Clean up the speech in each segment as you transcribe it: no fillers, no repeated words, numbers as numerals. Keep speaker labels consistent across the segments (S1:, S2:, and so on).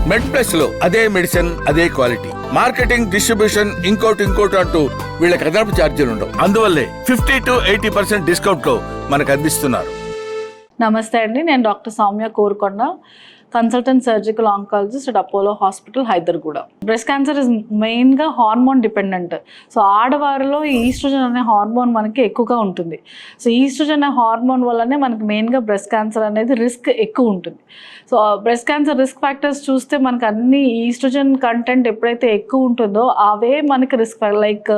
S1: మెడ్ plus లో అదే medicine అదే క్వాలిటీ, మార్కెటింగ్ డిస్ట్రిబ్యూషన్ ఇంకోటి అంటూ వీళ్ళకి అదనపు ఛార్జీలు ఉండవు. అందువల్లే 50 to 80% డిస్కౌంట్ లో మనకు అందిస్తున్నారు.
S2: నమస్తే అండి, నేను doctor Soumya Korukonda, consultant surgical oncologist at Apollo hospital, Hyderguda. Breast cancer is మెయిన్గా హార్మోన్ డిపెండెంట్. సో ఆడవారిలో ఈ ఈస్ట్రోజన్ అనే హార్మోన్ మనకి ఎక్కువగా ఉంటుంది. సో ఈస్ట్రోజన్ అనే హార్మోన్ వల్లనే మనకి మెయిన్గా బ్రెస్ట్ క్యాన్సర్ అనేది రిస్క్ ఎక్కువ ఉంటుంది. So breast cancer risk factors చూస్తే మనకు అన్ని ఈస్ట్రోజన్ కంటెంట్ ఎప్పుడైతే ఎక్కువ ఉంటుందో అవే మనకి risk factor. Like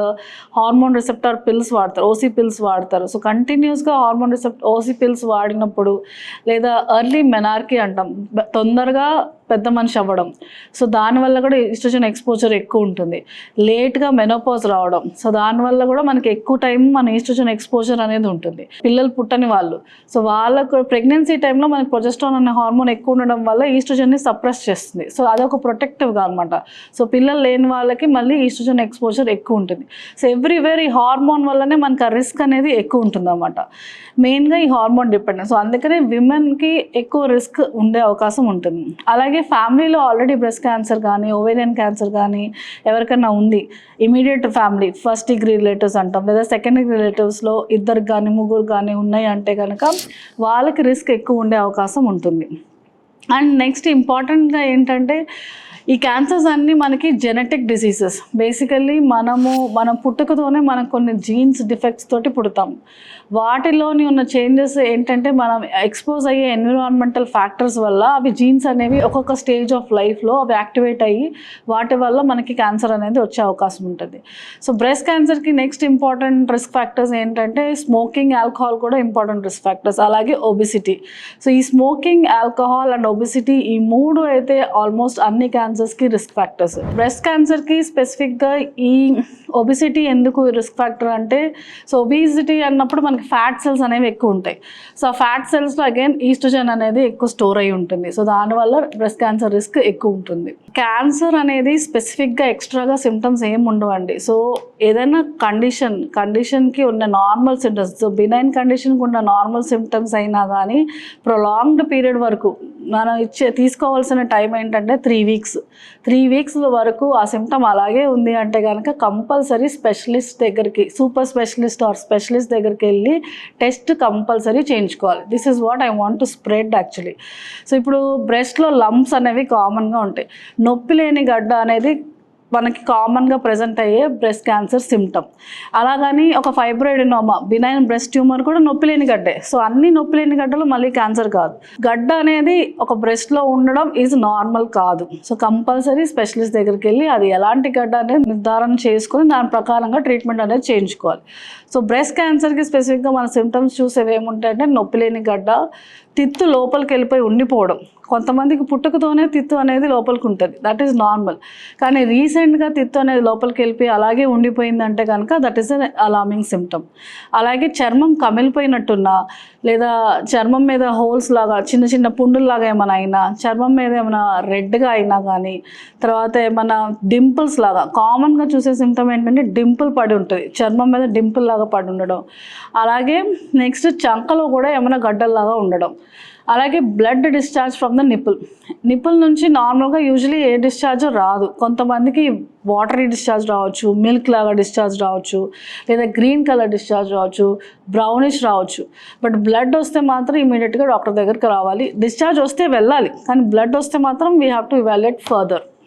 S2: hormone receptor pills వాడతారు, ఓసీ పిల్స్ వాడతారు. సో కంటిన్యూస్గా హార్మోన్ ఓసీ పిల్స్ వాడినప్పుడు, లేదా ఎర్లీ మెనార్కీ అంటాం, తొందరగా పెద్ద మనిషి అవ్వడం, సో దానివల్ల కూడా ఈస్ట్రోజన్ ఎక్స్పోజర్ ఎక్కువ ఉంటుంది. లేట్గా మెనోపాజ్ రావడం, సో దానివల్ల కూడా మనకి ఎక్కువ టైం మన ఈస్ట్రోజన్ ఎక్స్పోజర్ అనేది ఉంటుంది. పిల్లలు పుట్టని వాళ్ళు, సో వాళ్ళకు ప్రెగ్నెన్సీ టైంలో మనకి ప్రొజెస్ట్రాన్ అనే హార్మోన్ ఎక్కువ ఉండడం వల్ల ఈస్ట్రోజన్ని సప్రెస్ చేస్తుంది. సో అదొక ప్రొటెక్టివ్గా అనమాట. సో పిల్లలు లేని వాళ్ళకి మళ్ళీ ఈస్ట్రోజన్ ఎక్స్పోజర్ ఎక్కువ ఉంటుంది. సో ఎవ్రీవేర్ ఈ హార్మోన్ వల్లనే మనకి ఆ రిస్క్ అనేది ఎక్కువ ఉంటుంది అన్నమాట. మెయిన్గా ఈ హార్మోన్ డిపెండెన్స్. సో అందుకనే విమెన్కి ఎక్కువ రిస్క్ ఉండే అవకాశం ఉంటుంది. అలాగే ఫ్యామిలీలో ఆల్రెడీ బ్రెస్ట్ క్యాన్సర్ కానీ ఓవేరియన్ క్యాన్సర్ కానీ ఎవరికైనా ఉంది, immediate family first degree relatives అంటాం, లేదా సెకండ్ డిగ్రీ రిలేటివ్స్లో ఇద్దరు కానీ ముగ్గురు కానీ ఉన్నాయి అంటే కనుక వాళ్ళకి రిస్క్ ఎక్కువ ఉండే అవకాశం ఉంటుంది. అండ్ నెక్స్ట్ ఇంపార్టెంట్గా ఏంటంటే, ఈ క్యాన్సర్స్ అన్నీ మనకి జెనెటిక్ డిసీజెస్. బేసికల్లీ మనం పుట్టుకతోనే మనం కొన్ని జీన్స్ డిఫెక్ట్స్ తోటి పుడతాం. వాటిలోని ఉన్న చేంజెస్ ఏంటంటే, మనం ఎక్స్పోజ్ అయ్యే ఎన్విరాన్మెంటల్ ఫ్యాక్టర్స్ వల్ల అవి జీన్స్ అనేవి ఒక్కొక్క స్టేజ్ ఆఫ్ లైఫ్లో అవి యాక్టివేట్ అయ్యి వాటి వల్ల మనకి క్యాన్సర్ అనేది వచ్చే అవకాశం ఉంటుంది. సో బ్రెస్ట్ క్యాన్సర్కి నెక్స్ట్ ఇంపార్టెంట్ రిస్క్ ఫ్యాక్టర్స్ ఏంటంటే, స్మోకింగ్, ఆల్కహాల్ కూడా ఇంపార్టెంట్ రిస్క్ ఫ్యాక్టర్స్. అలాగే ఒబిసిటీ. సో ఈ స్మోకింగ్, ఆల్కహాల్ అండ్ ఒబిసిటీ, ఈ మూడు అయితే ఆల్మోస్ట్ అన్ని క్యాన్సర్స్కి రిస్క్ ఫ్యాక్టర్స్. బ్రెస్ట్ క్యాన్సర్కి స్పెసిఫిక్గా ఈ ఒబిసిటీ ఎందుకు రిస్క్ ఫ్యాక్టర్ అంటే, సో ఒబిసిటీ అన్నప్పుడు మనకి ఫ్యాట్ సెల్స్ అనేవి ఎక్కువ ఉంటాయి. సో ఆ ఫ్యాట్ సెల్స్లో అగైన్ ఈస్ట్రోజన్ అనేది ఎక్కువ స్టోర్ అయి ఉంటుంది. సో దానివల్ల బ్రెస్ట్ క్యాన్సర్ రిస్క్ ఎక్కువ ఉంటుంది. క్యాన్సర్ అనేది స్పెసిఫిక్గా ఎక్స్ట్రాగా సిమ్టమ్స్ ఏమి ఉండవండి. సో ఏదైనా కండిషన్కి ఉన్న నార్మల్ సిమ్టమ్స్, సో బినైన్ కండిషన్కి ఉన్న నార్మల్ సిమ్టమ్స్ అయినా కానీ ప్రొలాంగ్డ్ పీరియడ్ వరకు మనం తీసుకోవాల్సిన టైం ఏంటంటే 3 weeks. 3 weeks వరకు ఆ సిమ్టమ్ అలాగే ఉంది అంటే కనుక కంపల్సరీ స్పెషలిస్ట్ దగ్గరికి, సూపర్ స్పెషలిస్ట్ ఆర్ స్పెషలిస్ట్ దగ్గరికి వెళ్ళి టెస్ట్ కంపల్సరీ చేయించుకోవాలి. This is what I want to spread actually. So ఇప్పుడు బ్రెస్ట్లో లంప్స్ అనేవి కామన్గా ఉంటాయి. నొప్పి లేని గడ్డ అనేది మనకి కామన్గా ప్రజెంట్ అయ్యే బ్రెస్ట్ క్యాన్సర్ సిమ్టమ్. అలాగని ఒక ఫైబ్రాయిడినోమా, బినైన్ బ్రెస్ట్ ట్యూమర్ కూడా నొప్పి లేని గడ్డే. సో అన్ని నొప్పి లేని గడ్డలు మళ్ళీ క్యాన్సర్ కాదు. గడ్డ అనేది ఒక బ్రెస్ట్లో ఉండడం ఈజ్ నార్మల్ కాదు. సో కంపల్సరీ స్పెషలిస్ట్ దగ్గరికి వెళ్ళి అది ఎలాంటి గడ్డ అనేది నిర్ధారణ చేసుకొని దాని ప్రకారంగా ట్రీట్మెంట్ అనేది చేయించుకోవాలి. సో బ్రెస్ట్ క్యాన్సర్కి స్పెసిఫిక్గా మన సిమ్టమ్స్ చూసేవి ఏముంటాయంటే, నొప్పి లేని గడ్డ, తిత్తు లోపలికి వెళ్ళిపోయి ఉండిపోవడం. కొంతమందికి పుట్టుకతోనే తిత్తు అనేది లోపలికి ఉంటుంది, దట్ ఈస్ నార్మల్. కానీ రీసెంట్గా తిత్తు అనేది లోపలికి వెళ్ళిపోయి అలాగే ఉండిపోయిందంటే కనుక that is an alarming symptom. అలాగే చర్మం కమిలిపోయినట్టున్నా, లేదా చర్మం మీద హోల్స్ లాగా చిన్న చిన్న పుండుల్లాగా ఏమైనా అయినా, చర్మం మీద ఏమైనా రెడ్గా అయినా కానీ, తర్వాత ఏమైనా డింపుల్స్ లాగా, కామన్గా చూసే సిమ్టమ్ ఏంటంటే డింపుల్ పడి ఉంటుంది, చర్మం మీద డింపుల్ లాగా పడి ఉండడం. అలాగే నెక్స్ట్ చంకలో కూడా ఏమైనా గడ్డల్లాగా ఉండడం. అలాగే blood discharge from the nipple నుంచి నార్మల్గా యూజువలీ ఏ డిశ్చార్జ్ రాదు. కొంతమందికి వాటరీ డిశ్చార్జ్ రావచ్చు, మిల్క్ లాగా డిశ్చార్జ్ రావచ్చు, లేదా గ్రీన్ కలర్ డిశ్చార్జ్ రావచ్చు, బ్రౌనిష్ రావచ్చు. బట్ బ్లడ్ వస్తే మాత్రం ఇమీడియట్గా డాక్టర్ దగ్గరికి రావాలి. డిశ్చార్జ్ వస్తే వెళ్ళాలి, కానీ బ్లడ్ వస్తే మాత్రం we have to evaluate further.